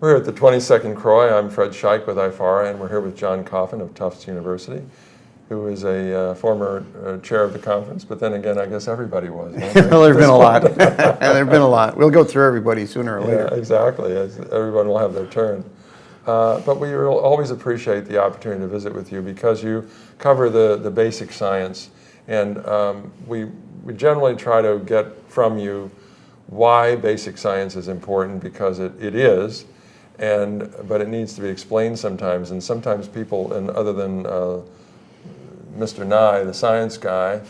We're here at the 22nd CROI. I'm Fred Scheich with IFARA, and we're here with John Coffin of Tufts University, who is a former chair of the conference, but then again, I guess everybody was. Well, there have been a lot. There have been a lot. We'll go through everybody sooner or later. Yeah, exactly. Everyone will have their turn. But we will always appreciate the opportunity to visit with you because you cover the basic science, and we generally try to get from you why basic science is important, because it is, but it needs to be explained sometimes, and sometimes people, and other than Mr. Nye, the science guy,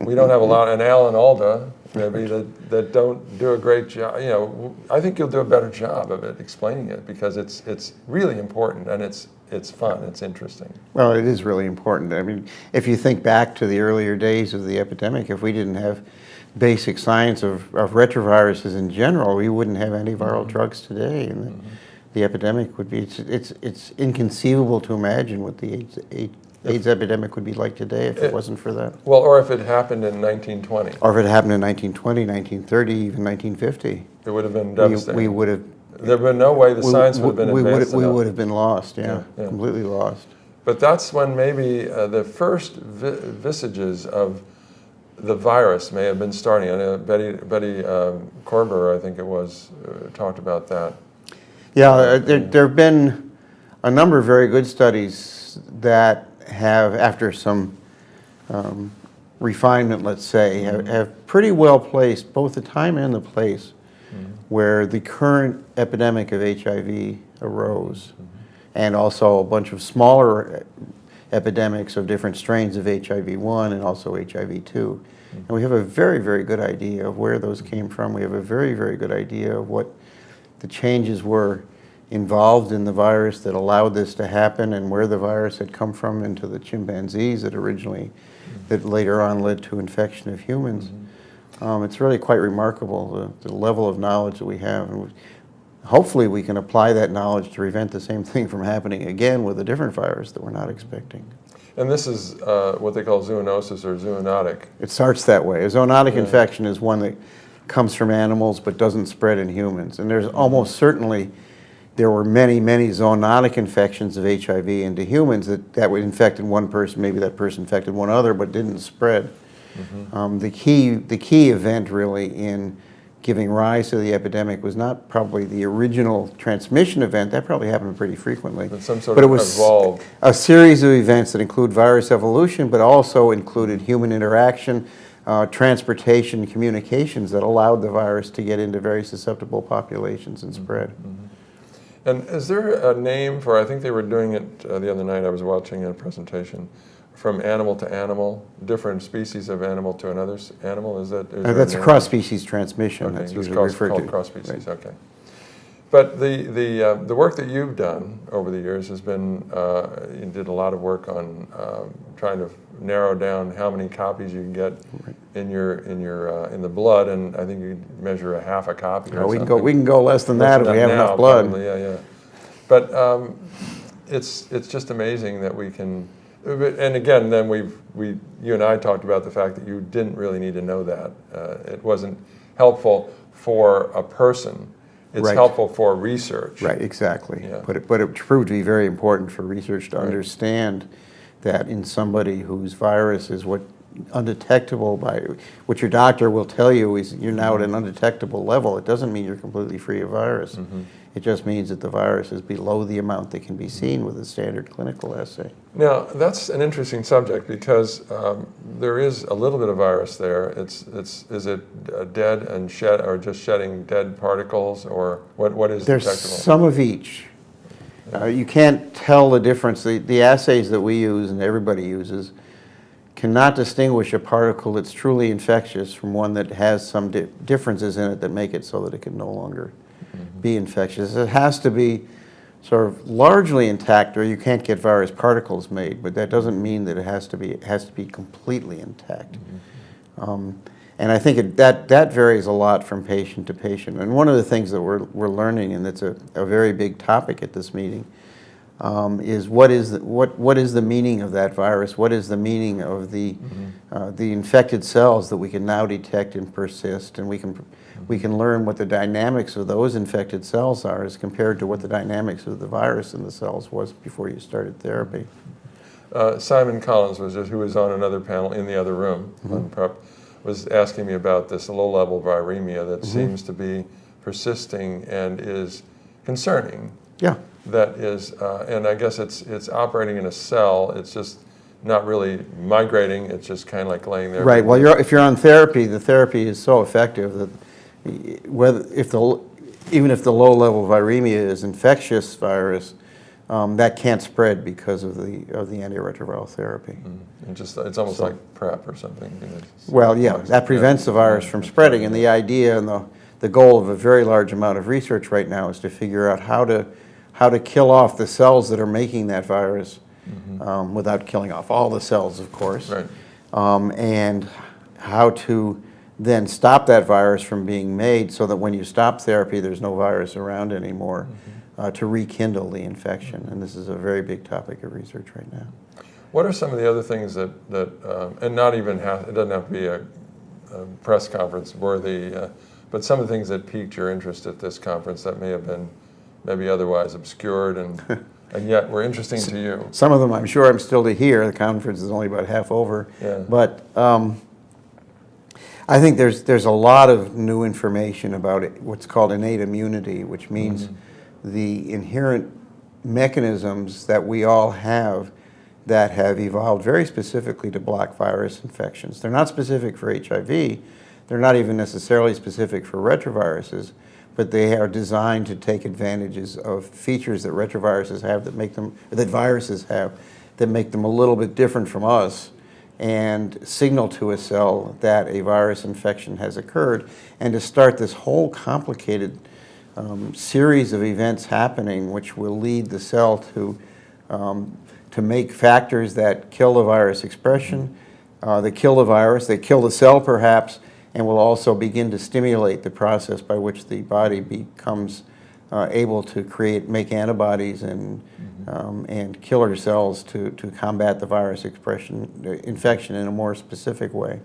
we don't have a lot, and Al and Alda, maybe, that don't do a great job. You know, I think you'll do a better job of it, explaining it, because it's really important, and it's fun, it's interesting. Well, it is really important. I mean, if you think back to the earlier days of the epidemic, if we didn't have basic science of retroviruses in general, we wouldn't have antiviral drugs today, and the epidemic would be, it's inconceivable to imagine what the AIDS epidemic would be like today if it wasn't for that. Well, or if it happened in 1920. Or if it happened in 1920, 1930, even 1950. It would have been devastating. We would have... There would been no way the science would have been advanced We enough. would have been lost, yeah, completely lost. But that's when maybe the first visages of the virus may have been starting. I know Betty Korber, I think it was, talked about that. Yeah, there have been a number of very good studies that have, after some refinement, let's say, have pretty well placed both the time and the place where the current epidemic of HIV arose, and also a bunch of smaller epidemics of different strains of HIV-1 and also HIV-2. And we have a very, very good idea of where those came from. We have a very, very good idea of what the changes were involved in the virus that allowed this to happen, and where the virus had come from into the chimpanzees that later on led to infection of humans. It's really quite remarkable, the level of knowledge that we have. And hopefully we can apply that knowledge to prevent the same thing from happening again with a different virus that we're not expecting. And this is what they call zoonosis or zoonotic. It starts that way. A zoonotic infection is one that comes from animals but doesn't spread in humans. And there's almost certainly, there were many, many zoonotic infections of HIV into humans that would infected one person, maybe that person infected one other, but didn't spread. The key event really in giving rise to the epidemic was not probably the original transmission event. That probably happened pretty frequently. But some sort of it was evolved. A series of events that include virus evolution, but also included human interaction, transportation, communications that allowed the virus to get into very susceptible populations and spread. And is there a name for, I think they were doing it the other night, I was watching a presentation, from animal to animal, different species of animal to another animal? Is that's cross-species transmission. Okay, that's it's usually referred called to. cross-species, okay. But the work that you've done over the years has been, you did a lot of work on trying to narrow down how many copies you can get in the blood, and I think you measure a half a copy. Or we can go less than that if we have enough blood. Probably, yeah. But it's just amazing that we can. And again, then you and I talked about the fact that you didn't really need to know that. It wasn't helpful for a person. It's helpful for research. Right, exactly. Yeah. But it proved to be very important for research to understand that in somebody whose virus is undetectable by, what your doctor will tell you is you're now at an undetectable level. It doesn't mean you're completely free of virus. It just means that the virus is below the amount that can be seen with a standard clinical assay. Now, that's an interesting subject because there is a little bit of virus there. Is it dead and shed, or just shedding dead particles, or what is There's detectable? some of each. You can't tell the difference. The assays that we use and everybody uses cannot distinguish a particle that's truly infectious from one that has some differences in it that make it so that it can no longer be infectious. It has to be sort of largely intact, or you can't get virus particles made, but that doesn't mean that it has to be completely intact. And I think that varies a lot from patient to patient. And one of the things that we're learning, and it's a very big topic at this meeting, is what is the meaning of that virus? What is the meaning of the infected cells that we can now detect and persist, and we can learn what the dynamics of those infected cells are as compared to what the dynamics of the virus in the cells was before you started therapy. Simon Collins, who was on another panel in the other room on PrEP, was asking me about this low-level viremia that seems to be persisting and is concerning. Yeah. That is, and I guess it's operating in a cell. It's just not really migrating. It's just kind of like laying there. Right. Well, if you're on therapy, the therapy is so effective that even if the low-level viremia is infectious virus, that can't spread because of the antiretroviral therapy. And it's almost like PrEP or something. Well, yeah, that prevents the virus from spreading. And the idea and the goal of a very large amount of research right now is to figure out how to kill off the cells that are making that virus without killing off all the cells, of course. Right. And how to then stop that virus from being made so that when you stop therapy, there's no virus around anymore. To rekindle the infection, and this is a very big topic of research right now. What are some of the other things that and not even it doesn't have to be a press conference worthy, but some of the things that piqued your interest at this conference that may have been maybe otherwise obscured and yet were interesting to you? Some of them I'm sure I'm still to hear. The conference is only about half over. Yeah. But I think there's a lot of new information about what's called innate immunity, which means the inherent mechanisms that we all have that have evolved very specifically to block virus infections. They're not specific for HIV. They're not even necessarily specific for retroviruses, but they are designed to take advantages of features that retroviruses have that viruses have that make them a little bit different from us and signal to a cell that a virus infection has occurred, and to start this whole complicated series of events happening which will lead the cell to make factors that kill the virus expression, that kill the virus, they kill the cell perhaps, and will also begin to stimulate the process by which the body becomes able to make antibodies and killer cells to combat the virus infection in a more specific way.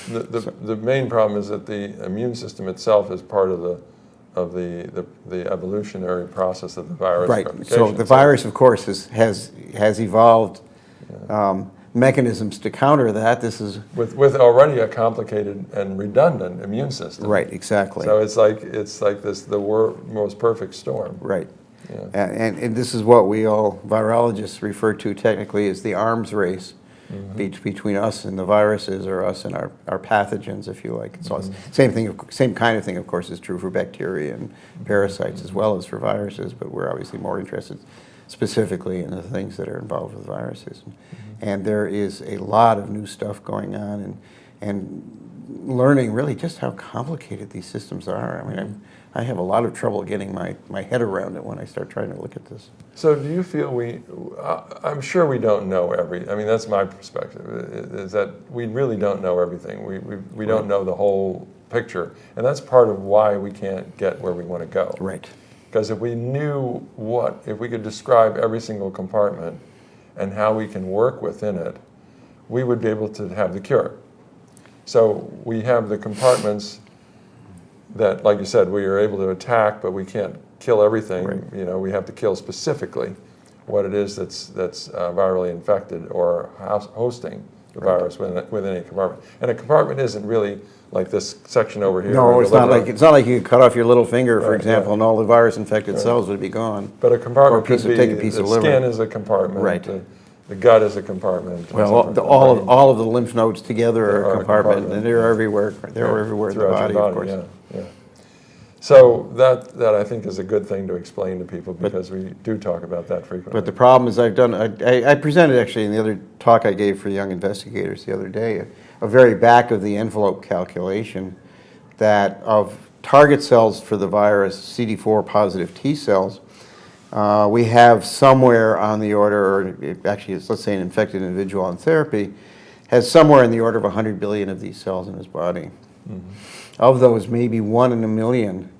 The main problem is that the immune system itself is part of the evolutionary process of the virus. Right. So the virus, of course, has evolved mechanisms to counter that. This is with already a complicated and redundant immune system. Right. Exactly. So it's like the most perfect storm. Right. Yeah. And this is what we all virologists refer to technically as the arms race between us and the viruses, or us and our pathogens, if you like. So same kind of thing, of course, is true for bacteria and parasites as well as for viruses, but we're obviously more interested specifically in the things that are involved with viruses. And there is a lot of new stuff going on, and learning really just how complicated these systems are. I mean, I have a lot of trouble getting my head around it when I start trying to look at this. So do you feel I'm sure we don't know I mean, that's my perspective, is that we really don't know everything. We don't know the whole picture, and that's part of why we can't get where we want to go. Right. Because if we knew if we could describe every single compartment and how we can work within it, we would be able to have the cure. So we have the compartments that, like you said, we are able to attack, but we can't kill everything. Right. You know, we have to kill specifically what it is that's virally infected or hosting the virus within a compartment. And a compartment isn't really like this section over here. No, it's not like you could cut off your little finger, for example, and all the virus-infected cells would be gone. But a compartment could be, take a piece of liver. The skin is a compartment. Right. The gut is a compartment. Well, all of the lymph nodes together are a compartment, and they're everywhere. They're everywhere in the body, of course. Yeah. So that I think is a good thing to explain to people, because we do talk about that frequently. But the problem is I presented actually in the other talk I gave for young investigators the other day, a very back of the envelope calculation that of target cells for the virus, CD4 positive T cells, we have somewhere on the order, or actually let's say an infected individual on therapy has somewhere in the order of 100 billion of these cells in his body. Of those, maybe 1 in a million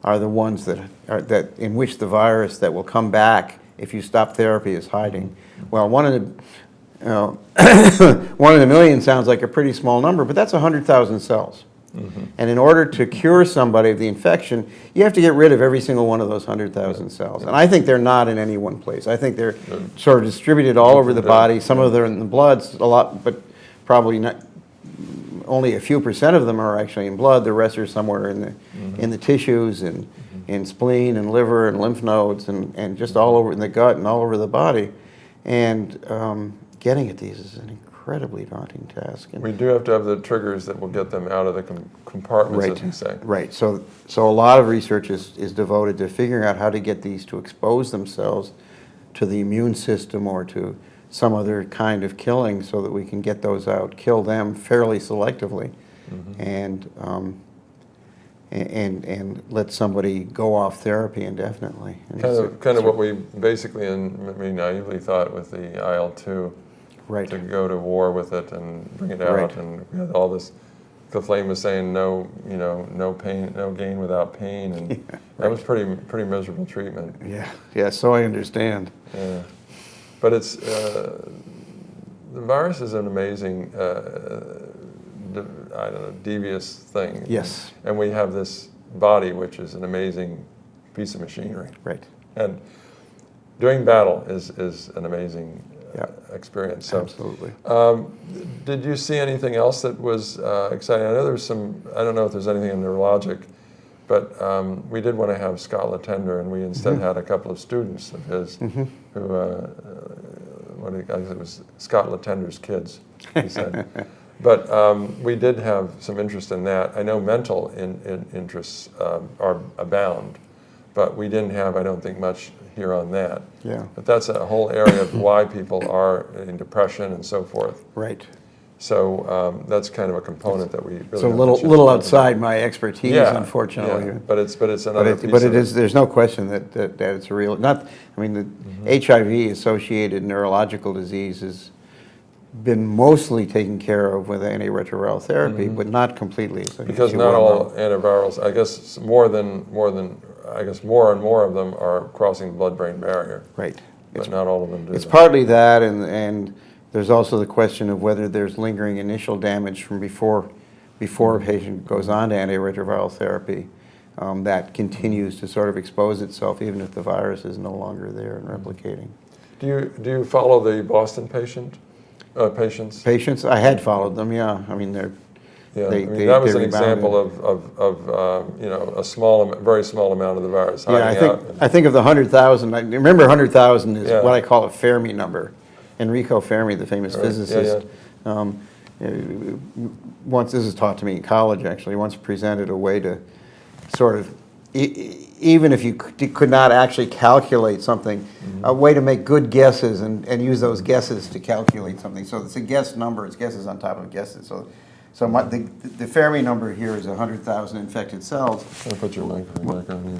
are the ones that in which the virus that will come back if you stop therapy is hiding. Well, one in a million sounds like a pretty small number, but that's 100,000 cells. And in order to cure somebody of the infection, you have to get rid of every single one of those 100,000 cells. And I think they're not in any one place. I think they're sort of distributed all over the body. Some of them are in the blood, a lot, but probably not. Only a few percent of them are actually in blood. The rest are somewhere in the tissues and in spleen and liver and lymph nodes and just all over in the gut and all over the body. And getting at these is an incredibly daunting task. And we do have to have the triggers that will get them out of the compartments, as you say. Right. So a lot of research is devoted to figuring out how to get these to expose themselves to the immune system or to some other kind of killing so that we can get those out, kill them fairly selectively, and let somebody go off therapy indefinitely. And Kind of what we basically and maybe naively thought with the IL-2, right, to go to war with it and bring it out, right, and we had all this. The flame was saying no, no pain, no gain without pain, and yeah, that was pretty miserable treatment. Yeah. So I understand. Yeah. But it's the virus is an amazing, I don't know, devious thing. Yes. And we have this body, which is an amazing piece of machinery. Right. And doing battle is an amazing experience. So, absolutely. Did you see anything else that was exciting? I know there's some. I don't know if there's anything in neurologic, but we did want to have Scott Latender, and we instead had a couple of students of his who. I guess it was Scott Latender's kids, he said. But we did have some interest in that. I know mental interests are abound, but we didn't have, I don't think, much here on that. Yeah. But that's a whole area of why people are in depression and so forth. Right. So that's kind of a component that we really. It's a little outside my expertise, unfortunately. Yeah. But it's another piece. But it is. There's no question that it's a real. Not. I mean, the HIV-associated neurological disease has been mostly taken care of with antiretroviral therapy, but not completely. So because not all antivirals. I guess more and more of them are crossing the blood-brain barrier. Right. But not all of them do. It's partly that, and there's also the question of whether there's lingering initial damage from before a patient goes on to antiretroviral therapy that continues to sort of expose itself even if the virus is no longer there and replicating. Do you follow the Boston patients? Patients, I had followed them. Yeah, I mean they're. Yeah, that was an example of a very small amount of the virus hiding out. I think of the 100,000. I remember 100,000 is what I call a Fermi number. Enrico Fermi, the famous physicist, once, this was taught to me in college actually, once presented a way to sort of, even if you could not actually calculate something, a way to make good guesses and use those guesses to calculate something. So it's a guess number, it's guesses on top of guesses. So the Fermi number here is 100,000 infected cells. I'll put your microphone back on here.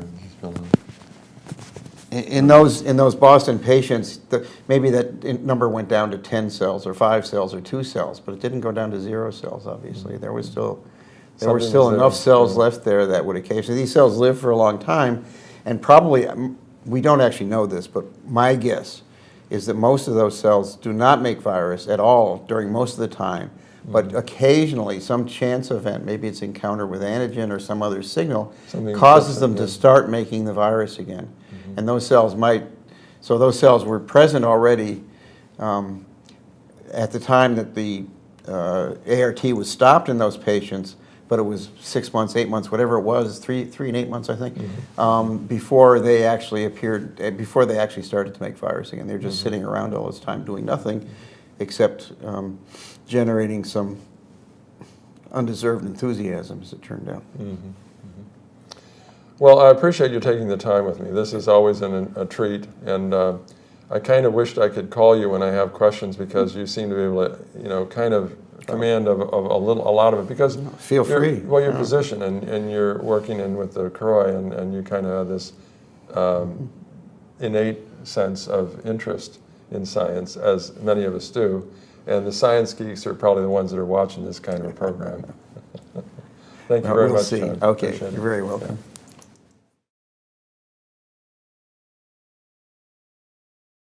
In those Boston patients, maybe that number went down to 10 cells or 5 cells or 2 cells, but it didn't go down to 0 cells, obviously. There were still enough cells left there that would occasionally, these cells live for a long time, and probably, we don't actually know this, but my guess is that most of those cells do not make virus at all during most of the time, but occasionally some chance event, maybe it's encounter with antigen or some other signal, causes them to start making the virus again. And those cells those cells were present already at the time that the ART was stopped in those patients, but it was 6 months, 8 months, whatever it was, 3 and 8 months, I think, before they actually before they actually started to make virus again. They're just sitting around all this time doing nothing except generating some undeserved enthusiasm, as it turned out. Well, I appreciate you taking the time with me. This is always a treat, and I kind of wished I could call you when I have questions because you seem to be able to, kind of command of a lot of it because feel free. Well, your position and you're working in with the CROI and you kind of have this innate sense of interest in science, as many of us do, and the science geeks are probably the ones that are watching this kind of a program. Thank you very much. We'll see. Okay, you're very welcome.